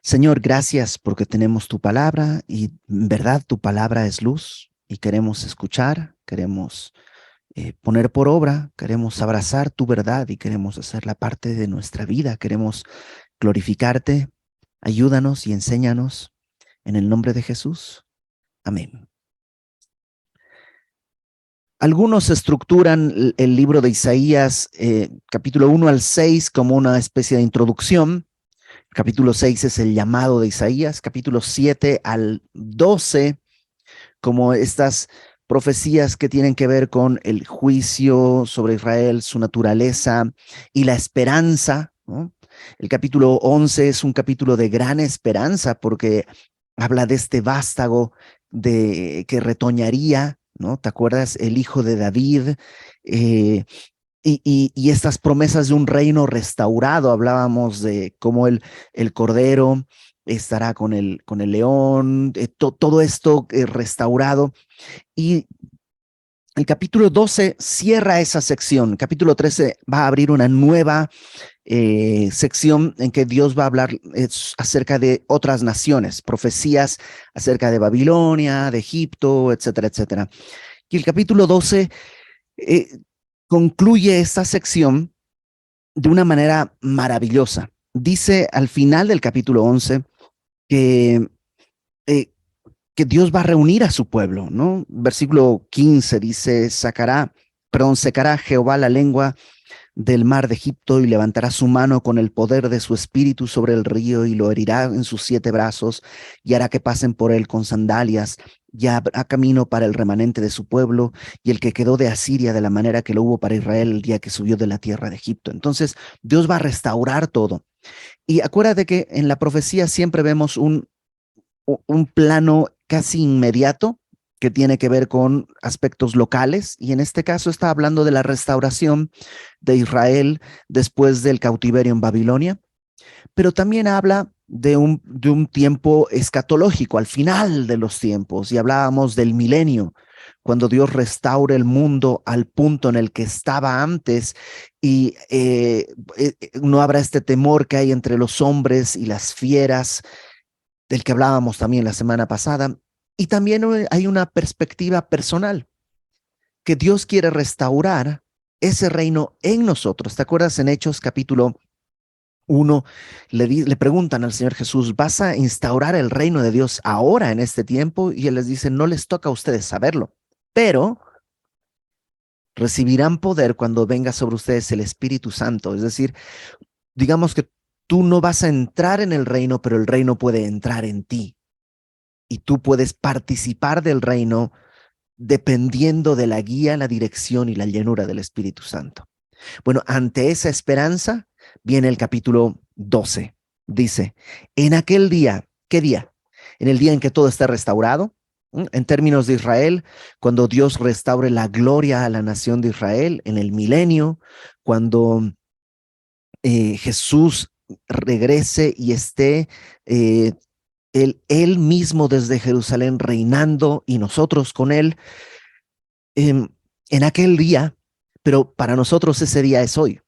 Señor, gracias porque tenemos tu palabra y en verdad tu palabra es luz y queremos escuchar, queremos poner por obra, queremos abrazar tu verdad y queremos hacerla parte de nuestra vida, queremos glorificarte. Ayúdanos y enséñanos en el nombre de Jesús. Amén. Algunos estructuran el libro de Isaías, capítulo 1 al 6, como una especie de introducción. Capítulo 6 es el llamado de Isaías, capítulo 7 al 12, como estas profecías que tienen que ver con el juicio sobre Israel, su naturaleza y la esperanza, ¿no? El capítulo 11 es un capítulo de gran esperanza porque habla de este vástago que retoñaría, ¿no? ¿Te acuerdas? El hijo de David, eh, y estas promesas de un reino restaurado. Hablábamos de cómo el cordero estará con el león, todo esto restaurado. Y el capítulo 12 cierra esa sección. El capítulo 13 va a abrir una nueva sección en que Dios va a hablar acerca de otras naciones, profecías acerca de Babilonia, de Egipto, etcétera, etcétera. Y el capítulo 12 eh, concluye esta sección de una manera maravillosa. Dice al final del capítulo 11 que, eh, que Dios va a reunir a su pueblo, ¿no? Versículo 15 dice, secará Jehová la lengua del mar de Egipto y levantará su mano con el poder de su espíritu sobre el río y lo herirá en sus 7 brazos y hará que pasen por él con sandalias. Ya habrá camino para el remanente de su pueblo y el que quedó de Asiria de la manera que lo hubo para Israel el día que subió de la tierra de Egipto. Entonces Dios va a restaurar todo. Y acuérdate que en la profecía siempre vemos un plano casi inmediato que tiene que ver con aspectos locales, y en este caso está hablando de la restauración de Israel después del cautiverio en Babilonia, pero también habla de un tiempo escatológico, al final de los tiempos, y hablábamos del milenio, cuando Dios restaure el mundo al punto en el que estaba antes y no habrá este temor que hay entre los hombres y las fieras, del que hablábamos también la semana pasada. Y también hay una perspectiva personal, que Dios quiere restaurar ese reino en nosotros. ¿Te acuerdas en Hechos capítulo 1? Le preguntan al Señor Jesús, ¿vas a instaurar el reino de Dios ahora en este tiempo? Y Él les dice, no les toca a ustedes saberlo, pero recibirán poder cuando venga sobre ustedes el Espíritu Santo. Es decir, digamos que tú no vas a entrar en el reino, pero el reino puede entrar en ti. Y tú puedes participar del reino dependiendo de la guía, la dirección y la llenura del Espíritu Santo. Bueno, ante esa esperanza viene el capítulo 12. Dice, en aquel día, ¿qué día? En el día en que todo está restaurado. En términos de Israel, cuando Dios restaure la gloria a la nación de Israel, en el milenio, cuando Jesús regrese y esté él mismo desde Jerusalén reinando y nosotros con él, en aquel día, pero para nosotros ese día es hoy.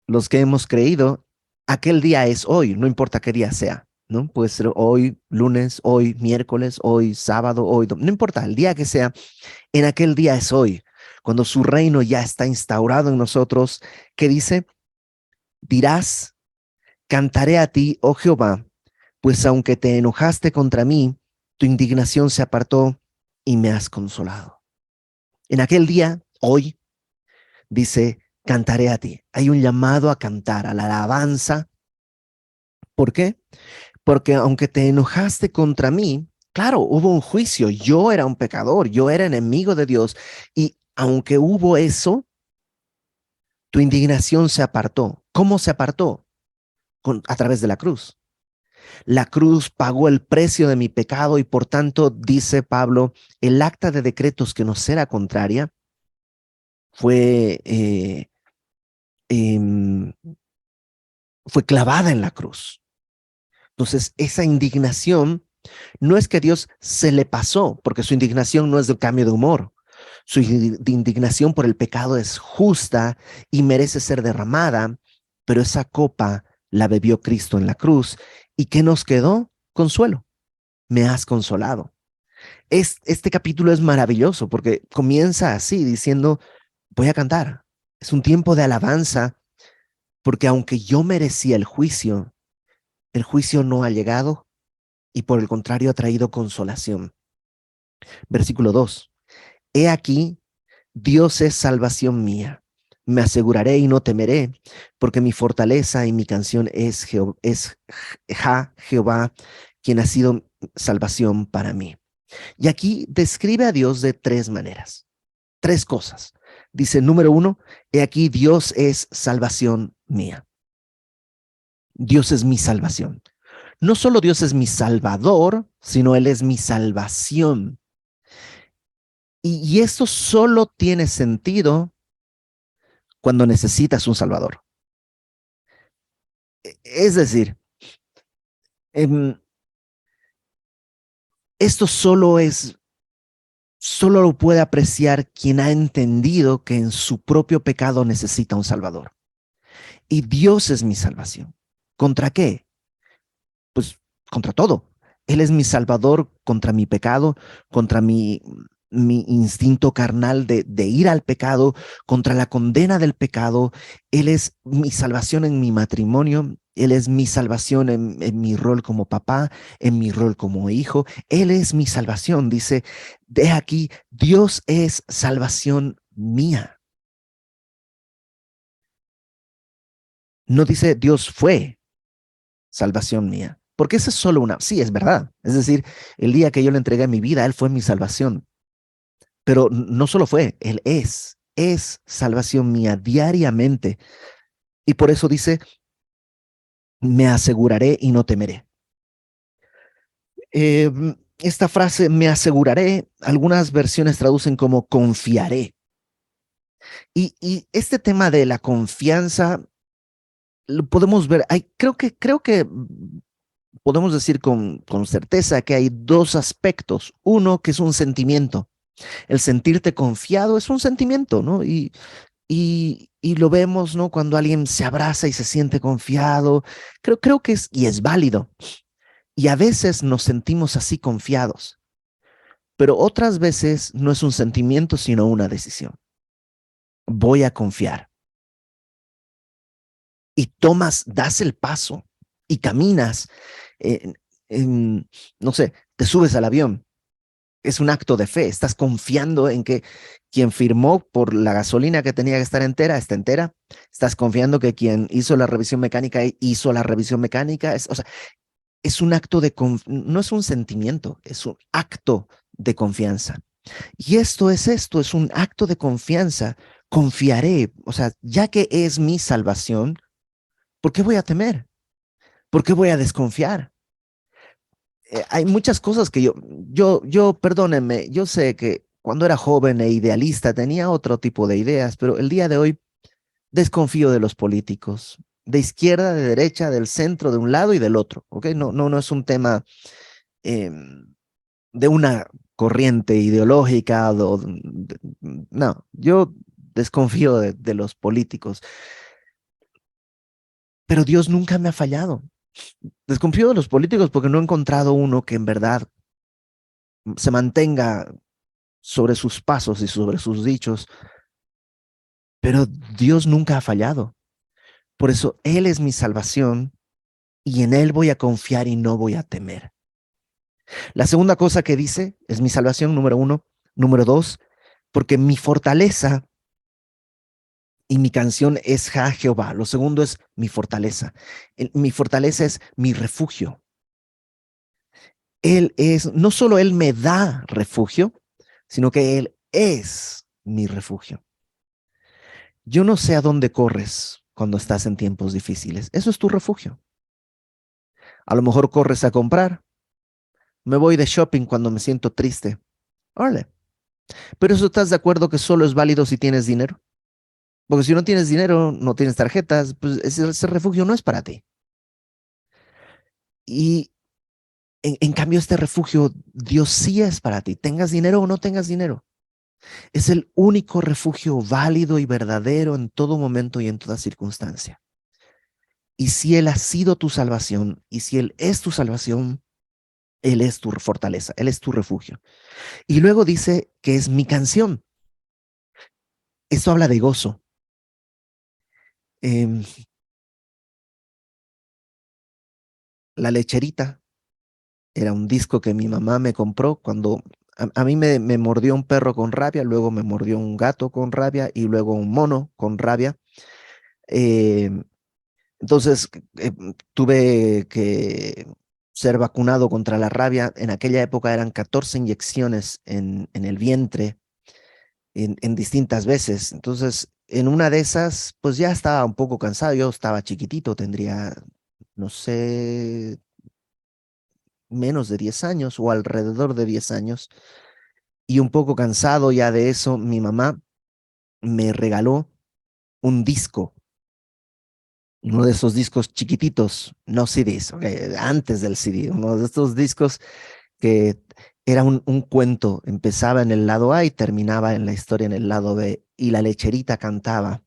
Los que hemos creído, aquel día es hoy, no importa qué día sea, ¿no? Puede ser hoy, lunes, hoy, miércoles, hoy, sábado, hoy, no importa, el día que sea, en aquel día es hoy, cuando su reino ya está instaurado en nosotros, que dice, dirás, cantaré a ti, oh Jehová, pues aunque te enojaste contra mí, tu indignación se apartó y me has consolado. En aquel día, hoy, dice, cantaré a ti. Hay un llamado a cantar, a la alabanza. ¿Por qué? Porque aunque te enojaste contra mí, claro, hubo un juicio. Yo era un pecador, yo era enemigo de Dios. Y aunque hubo eso, tu indignación se apartó. ¿Cómo se apartó? A través de la cruz. La cruz pagó el precio de mi pecado y por tanto, dice Pablo, el acta de decretos que nos era contraria fue, eh, fue clavada en la cruz. Entonces, esa indignación no es que Dios se le pasó, porque su indignación no es de cambio de humor. Su indignación por el pecado es justa y merece ser derramada, pero esa copa la bebió Cristo en la cruz. ¿Y qué nos quedó? Consuelo. Me has consolado. Este capítulo es maravilloso porque comienza así, diciendo, voy a cantar. Es un tiempo de alabanza porque aunque yo merecía el juicio no ha llegado y por el contrario ha traído consolación. Versículo 2. He aquí, Dios es salvación mía. Me aseguraré y no temeré, porque mi fortaleza y mi canción es, Jehová, quien ha sido salvación para mí. Y aquí describe a Dios de tres maneras, tres cosas. Dice, número uno, he aquí, Dios es salvación mía. Dios es mi salvación. No solo Dios es mi salvador, sino Él es mi salvación. Y esto solo tiene sentido cuando necesitas un salvador. Es decir, em, esto solo lo puede apreciar quien ha entendido que en su propio pecado necesita un salvador. Y Dios es mi salvación. ¿Contra qué? Pues contra todo. Él es mi salvador contra mi pecado, contra mi instinto carnal de ir al pecado, contra la condena del pecado. Él es mi salvación en mi matrimonio. Él es mi salvación en mi rol como papá, en mi rol como hijo. Él es mi salvación. Dice, de aquí, Dios es salvación mía. No dice Dios fue salvación mía. Porque esa es solo una, sí, es verdad. Es decir, el día que yo le entregué mi vida, Él fue mi salvación. Pero no solo fue, Él es salvación mía diariamente. Y por eso dice, me aseguraré y no temeré. Esta frase, me aseguraré, algunas versiones traducen como confiaré. Y este tema de la confianza, lo podemos ver, creo que podemos decir con certeza que hay dos aspectos. Uno que es un sentimiento. El sentirte confiado es un sentimiento, ¿no? Y lo vemos, ¿no? Cuando alguien se abraza y se siente confiado, creo que es válido. Y a veces nos sentimos así confiados, pero otras veces no es un sentimiento, sino una decisión. Voy a confiar. Y das el paso y caminas, en, no sé, te subes al avión. Es un acto de fe. Estás confiando en que quien firmó por la gasolina que tenía que estar entera, está entera. Estás confiando que quien hizo la revisión mecánica hizo la revisión mecánica. O sea, es un acto no es un sentimiento, es un acto de confianza. Y esto, es un acto de confianza. Confiaré, o sea, ya que es mi salvación, ¿por qué voy a temer? ¿Por qué voy a desconfiar? Hay muchas cosas que perdónenme, yo sé que cuando era joven e idealista tenía otro tipo de ideas, pero el día de hoy desconfío de los políticos, de izquierda, de derecha, del centro, de un lado y del otro, ¿ok? No es un tema eh, de una corriente ideológica, no, yo desconfío de los políticos, pero Dios nunca me ha fallado. Desconfío de los políticos porque no he encontrado uno que en verdad se mantenga sobre sus pasos y sobre sus dichos, pero Dios nunca ha fallado. Por eso Él es mi salvación y en Él voy a confiar y no voy a temer. La segunda cosa que dice es mi salvación, número uno. Número dos, porque mi fortaleza y mi canción es Jehová. Lo segundo es mi fortaleza. Mi fortaleza es mi refugio. No solo Él me da refugio, sino que Él es mi refugio. Yo no sé a dónde corres cuando estás en tiempos difíciles. Eso es tu refugio. A lo mejor corres a comprar. Me voy de shopping cuando me siento triste. Órale. Pero eso estás de acuerdo que solo es válido si tienes dinero. Porque si no tienes dinero, no tienes tarjetas, pues ese refugio no es para ti. Y en cambio, este refugio, Dios sí es para ti. Tengas dinero o no tengas dinero. Es el único refugio válido y verdadero en todo momento y en toda circunstancia. Y si Él ha sido tu salvación, y si Él es tu salvación, Él es tu fortaleza, Él es tu refugio. Y luego dice que es mi canción. Esto habla de gozo. Eh, La Lecherita era un disco que mi mamá me compró cuando a mí me mordió un perro con rabia, luego me mordió un gato con rabia y luego un mono con rabia. Eh, entonces tuve que ser vacunado contra la rabia. En aquella época eran 14 inyecciones en el vientre en distintas veces. Entonces, en una de esas, pues ya estaba un poco cansado. Yo estaba chiquitito, tendría, no sé, menos de 10 años o alrededor de 10 años. Y un poco cansado ya de eso, mi mamá me regaló un disco, uno de esos discos chiquititos, no CDs, okay, antes del CD, uno de estos discos que era un cuento, empezaba en el lado A y terminaba en la historia en el lado B, y la lecherita cantaba.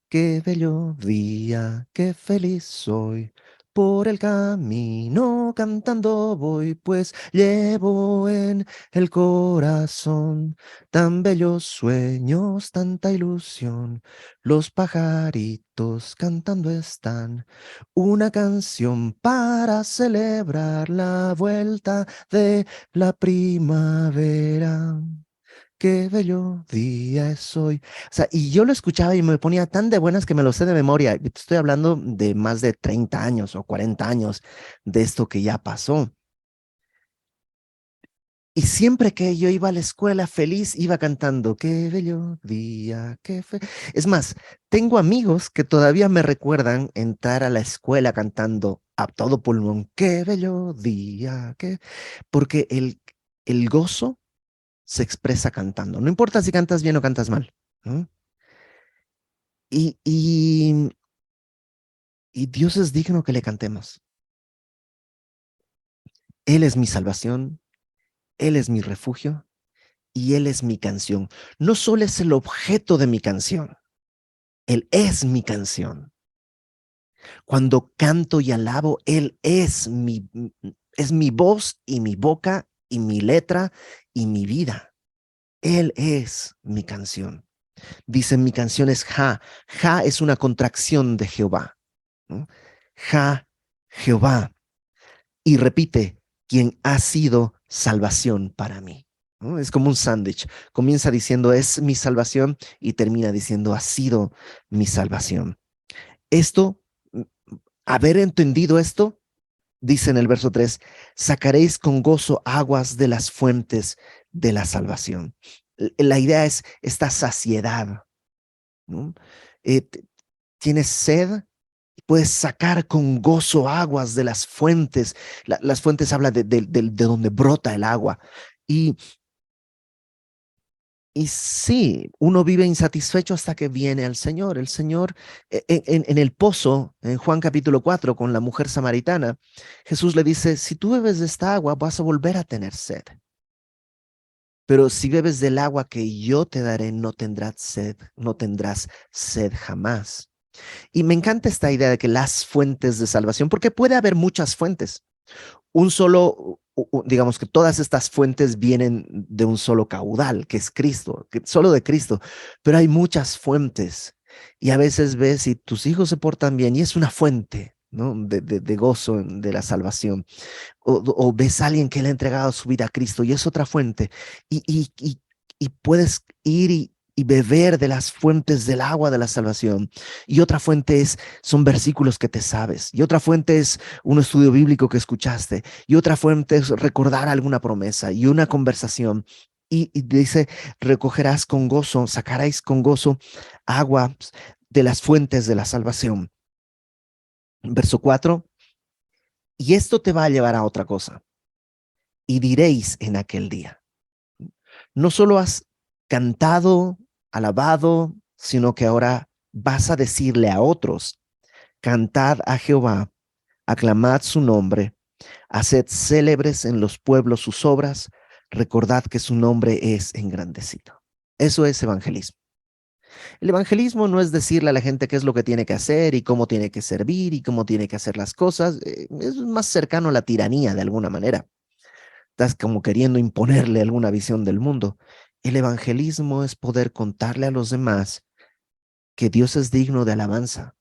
Qué bello día, qué feliz soy. Por el camino cantando voy, pues llevo en el corazón tan bellos sueños, tanta ilusión. Los pajaritos cantando están una canción para celebrar la vuelta de la primavera. Qué bello día es hoy. O sea, y yo lo escuchaba y me ponía tan de buenas que me lo sé de memoria. Y te estoy hablando de más de 30 años o 40 años de esto que ya pasó. Y siempre que yo iba a la escuela feliz, iba cantando, qué bello día, qué fe. Es más, tengo amigos que todavía me recuerdan entrar a la escuela cantando a todo pulmón, qué bello día, qué. Porque el gozo se expresa cantando. No importa si cantas bien o cantas mal, ¿no? Y, y, y Dios es digno que le cantemos. Él es mi salvación, Él es mi refugio y Él es mi canción. No solo es el objeto de mi canción, Él es mi canción. Cuando canto y alabo, Él es mi voz y mi boca y mi letra y mi vida. Él es mi canción. Dicen mi canción es Ja. Ja es una contracción de Jehová, ¿no? Ja, Jehová. Y repite, quien ha sido salvación para mí, ¿no? Es como un sándwich. Comienza diciendo, es mi salvación y termina diciendo, ha sido mi salvación. Esto, haber entendido esto, dice en el verso 3, sacaréis con gozo aguas de las fuentes de la salvación. La idea es esta saciedad, ¿no? Eh, tienes sed, puedes sacar con gozo aguas de las fuentes. Las fuentes habla de donde brota el agua. Y, y sí, uno vive insatisfecho hasta que viene al Señor. El Señor, en el pozo, en Juan capítulo 4, con la mujer samaritana, Jesús le dice, si tú bebes de esta agua, vas a volver a tener sed. Pero si bebes del agua que yo te daré, no tendrás sed, no tendrás sed jamás. Y me encanta esta idea de que las fuentes de salvación, porque puede haber muchas fuentes. Un solo, digamos que todas estas fuentes vienen de un solo caudal, que es Cristo, que solo de Cristo, pero hay muchas fuentes. Y a veces ves si tus hijos se portan bien y es una fuente, ¿no? De gozo, de la salvación. O ves a alguien que le ha entregado su vida a Cristo y es otra fuente. Y puedes ir y beber de las fuentes del agua de la salvación. Y otra fuente son versículos que te sabes. Y otra fuente es un estudio bíblico que escuchaste. Y otra fuente es recordar alguna promesa y una conversación. Y dice, recogerás con gozo, sacaréis con gozo agua de las fuentes de la salvación. Verso 4, y esto te va a llevar a otra cosa. Y diréis en aquel día, no solo has cantado, alabado, sino que ahora vas a decirle a otros, cantad a Jehová, aclamad su nombre, haced célebres en los pueblos sus obras, recordad que su nombre es engrandecido. Eso es evangelismo. El evangelismo no es decirle a la gente qué es lo que tiene que hacer y cómo tiene que servir y cómo tiene que hacer las cosas. Es más cercano a la tiranía de alguna manera. Estás como queriendo imponerle alguna visión del mundo. El evangelismo es poder contarle a los demás que Dios es digno de alabanza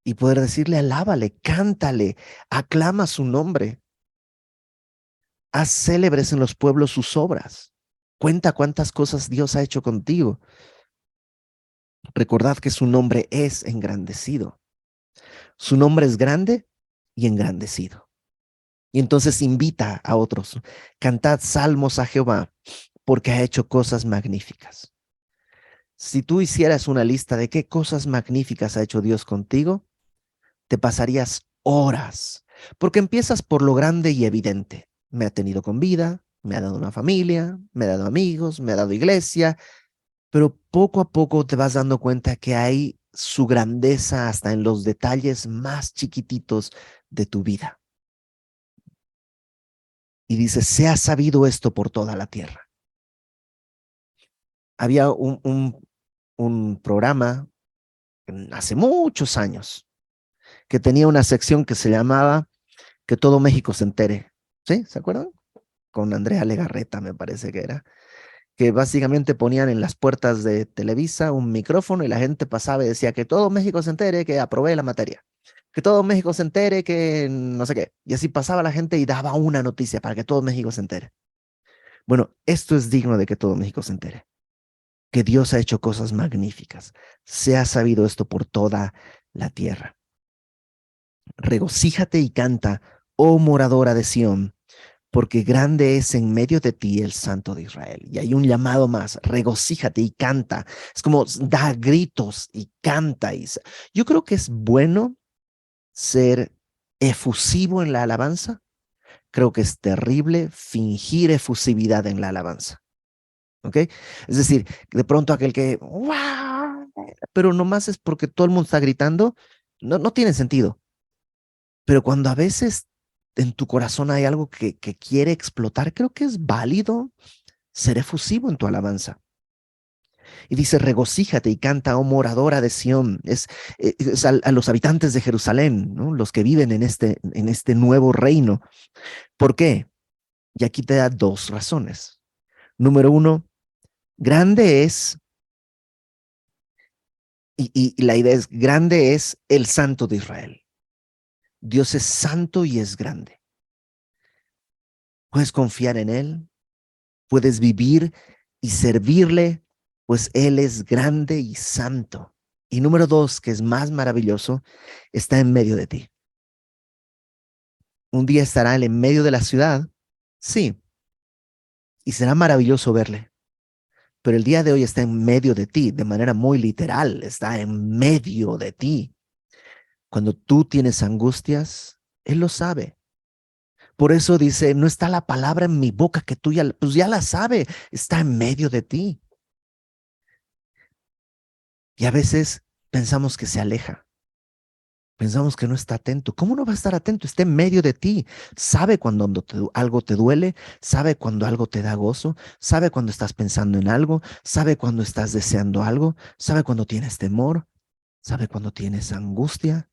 y poder decirle, alábale, cántale, aclama su nombre, haz célebres en los pueblos sus obras, cuenta cuántas cosas Dios ha hecho contigo. Recordad que su nombre es engrandecido. Su nombre es grande y engrandecido. Y entonces invita a otros, cantad salmos a Jehová porque ha hecho cosas magníficas. Si tú hicieras una lista de qué cosas magníficas ha hecho Dios contigo, te pasarías horas, porque empiezas por lo grande y evidente. Me ha tenido con vida, me ha dado una familia, me ha dado amigos, me ha dado iglesia, pero poco a poco te vas dando cuenta que hay su grandeza hasta en los detalles más chiquititos de tu vida. Y dice, se ha sabido esto por toda la tierra. Había un programa hace muchos años que tenía una sección que se llamaba Que todo México se entere. ¿Sí? ¿Se acuerdan? Con Andrea Legarreta, me parece que era. Que básicamente ponían en las puertas de Televisa un micrófono y la gente pasaba y decía que todo México se entere que aprobé la materia. Que todo México se entere que no sé qué. Y así pasaba la gente y daba una noticia para que todo México se entere. Bueno, esto es digno de que todo México se entere. Que Dios ha hecho cosas magníficas. Se ha sabido esto por toda la tierra. Regocíjate y canta, oh moradora de Sión, porque grande es en medio de ti el Santo de Israel. Y hay un llamado más, regocíjate y canta. Es como da gritos y canta. Yo creo que es bueno ser efusivo en la alabanza. Creo que es terrible fingir efusividad en la alabanza. ¿Ok? Es decir, de pronto aquel que, ¡wow! Pero nomás es porque todo el mundo está gritando, no tiene sentido. Pero cuando a veces en tu corazón hay algo que quiere explotar, creo que es válido ser efusivo en tu alabanza. Y dice, regocíjate y canta, oh moradora de Sión, es a los habitantes de Jerusalén, ¿no? Los que viven en este nuevo reino. ¿Por qué? Y aquí te da dos razones. Número uno, grande es, y la idea es, grande es el Santo de Israel. Dios es santo y es grande. Puedes confiar en Él, puedes vivir y servirle, pues Él es grande y santo. Y número dos, que es más maravilloso, está en medio de ti. Un día estará Él en medio de la ciudad, sí, y será maravilloso verle. Pero el día de hoy está en medio de ti, de manera muy literal, está en medio de ti. Cuando tú tienes angustias, Él lo sabe. Por eso dice, no está la palabra en mi boca que tú ya, pues ya la sabe, está en medio de ti. Y a veces pensamos que se aleja. Pensamos que no está atento. ¿Cómo no va a estar atento? Está en medio de ti. Sabe cuando algo te duele, sabe cuando algo te da gozo, sabe cuando estás pensando en algo, sabe cuando estás deseando algo, sabe cuando tienes temor, sabe cuando tienes angustia.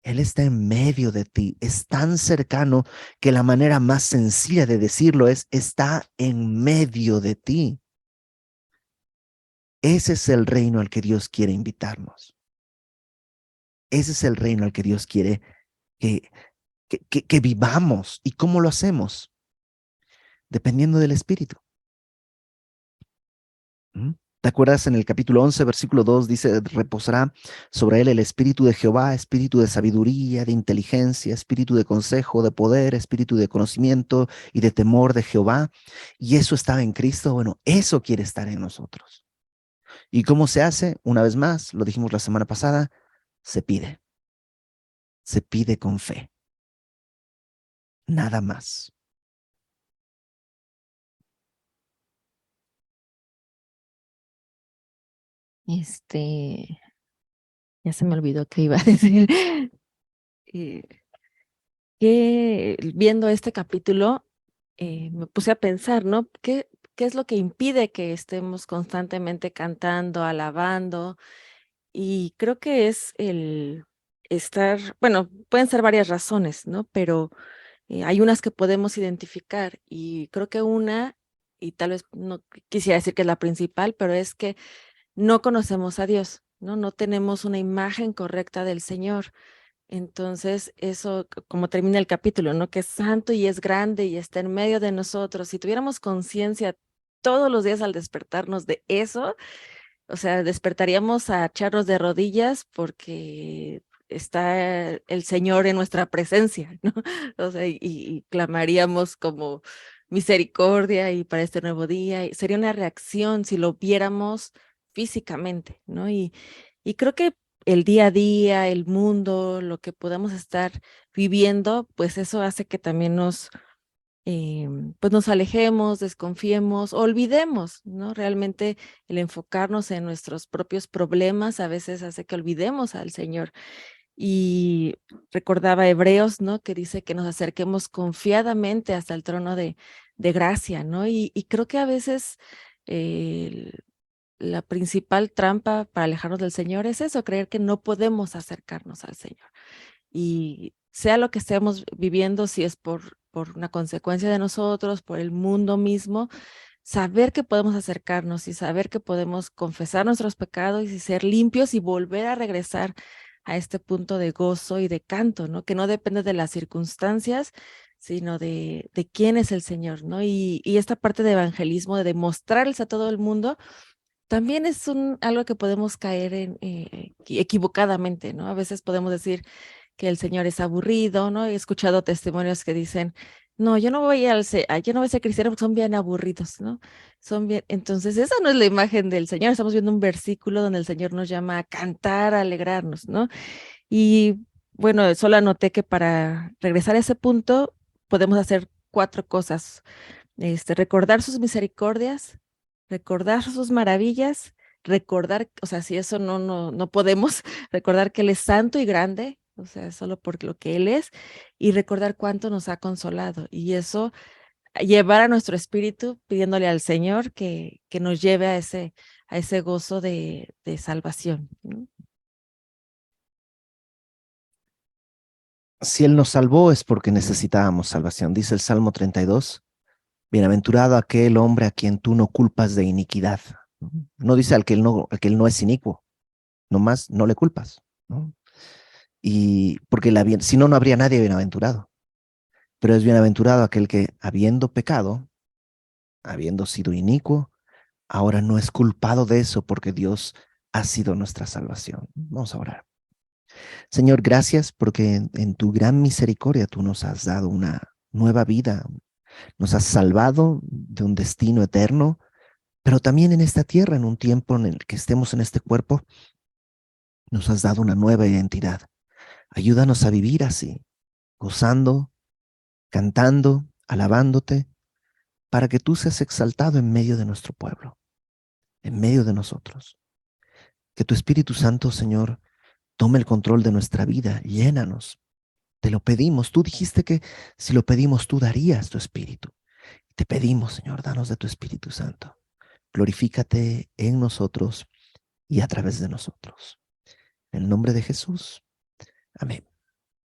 Él está en medio de ti. Es tan cercano que la manera más sencilla de decirlo es, está en medio de ti. Ese es el reino al que Dios quiere invitarnos. Ese es el reino al que Dios quiere que que vivamos. ¿Y cómo lo hacemos? Dependiendo del Espíritu. ¿Mm? ¿Te acuerdas en el capítulo 11, versículo 2 dice, reposará sobre él el Espíritu de Jehová, Espíritu de sabiduría, de inteligencia, Espíritu de consejo, de poder, Espíritu de conocimiento y de temor de Jehová? Y eso estaba en Cristo. Bueno, eso quiere estar en nosotros. ¿Y cómo se hace? Una vez más, lo dijimos la semana pasada, se pide. Se pide con fe. Nada más. Este, ya se me olvidó qué iba a decir. Eh, que viendo este capítulo, me puse a pensar, ¿no? qué es lo que impide que estemos constantemente cantando, alabando. Y creo que es el estar, bueno, pueden ser varias razones, ¿no? Pero hay unas que podemos identificar y creo que una, y tal vez no quisiera decir que es la principal, pero es que no conocemos a Dios, ¿no? No tenemos una imagen correcta del Señor. Entonces, eso, como termina el capítulo, ¿no? Que es santo y es grande y está en medio de nosotros. Si tuviéramos conciencia todos los días al despertarnos de eso, o sea, despertaríamos a echarnos de rodillas porque está el Señor en nuestra presencia, ¿no? O sea, y clamaríamos como misericordia y para este nuevo día. Y sería una reacción si lo viéramos físicamente, ¿no? Y creo que el día a día, el mundo, lo que podamos estar viviendo, pues eso hace que también pues nos alejemos, desconfiemos, olvidemos, ¿no? Realmente el enfocarnos en nuestros propios problemas a veces hace que olvidemos al Señor. Y recordaba Hebreos, ¿no? Que dice que nos acerquemos confiadamente hasta el trono de gracia, ¿no? Y creo que a veces la principal trampa para alejarnos del Señor es eso, creer que no podemos acercarnos al Señor. Y sea lo que estemos viviendo, si es por una consecuencia de nosotros, por el mundo mismo, saber que podemos acercarnos y saber que podemos confesar nuestros pecados y ser limpios y volver a regresar a este punto de gozo y de canto, ¿no? Que no depende de las circunstancias, sino de quién es el Señor, ¿no? Y esta parte de evangelismo, de demostrarles a todo el mundo, también es algo que podemos caer en equivocadamente, ¿no? A veces podemos decir que el Señor es aburrido, ¿no? He escuchado testimonios que dicen, no, yo no voy yo no voy a ser cristiano porque son bien aburridos, ¿no? Son bien, entonces esa no es la imagen del Señor, estamos viendo un versículo donde el Señor nos llama a cantar, a alegrarnos, ¿no? Y bueno, solo anoté que para regresar a ese punto podemos hacer 4 cosas. Recordar sus misericordias, recordar sus maravillas, recordar, o sea, si eso no podemos, recordar que Él es santo y grande, o sea, solo por lo que Él es, y recordar cuánto nos ha consolado. Y eso, llevar a nuestro espíritu pidiéndole al Señor que nos lleve a ese gozo de salvación, ¿no? Si Él nos salvó es porque necesitábamos salvación. Dice el Salmo 32, bienaventurado aquel hombre a quien tú no culpas de iniquidad. No, no dice al que él no es inicuo, nomás no le culpas, ¿no? Y porque si no, no habría nadie bienaventurado. Pero es bienaventurado aquel que, habiendo pecado, habiendo sido inicuo, ahora no es culpado de eso porque Dios ha sido nuestra salvación. Vamos a orar. Señor, gracias porque en tu gran misericordia tú nos has dado una nueva vida, nos has salvado de un destino eterno, pero también en esta tierra, en un tiempo en el que estemos en este cuerpo, nos has dado una nueva identidad. Ayúdanos a vivir así, gozando, cantando, alabándote, para que tú seas exaltado en medio de nuestro pueblo, en medio de nosotros. Que tu Espíritu Santo, Señor, tome el control de nuestra vida, llénanos. Te lo pedimos. Tú dijiste que si lo pedimos, tú darías tu Espíritu. Te pedimos, Señor, danos de tu Espíritu Santo. Glorifícate en nosotros y a través de nosotros. En el nombre de Jesús. Amén.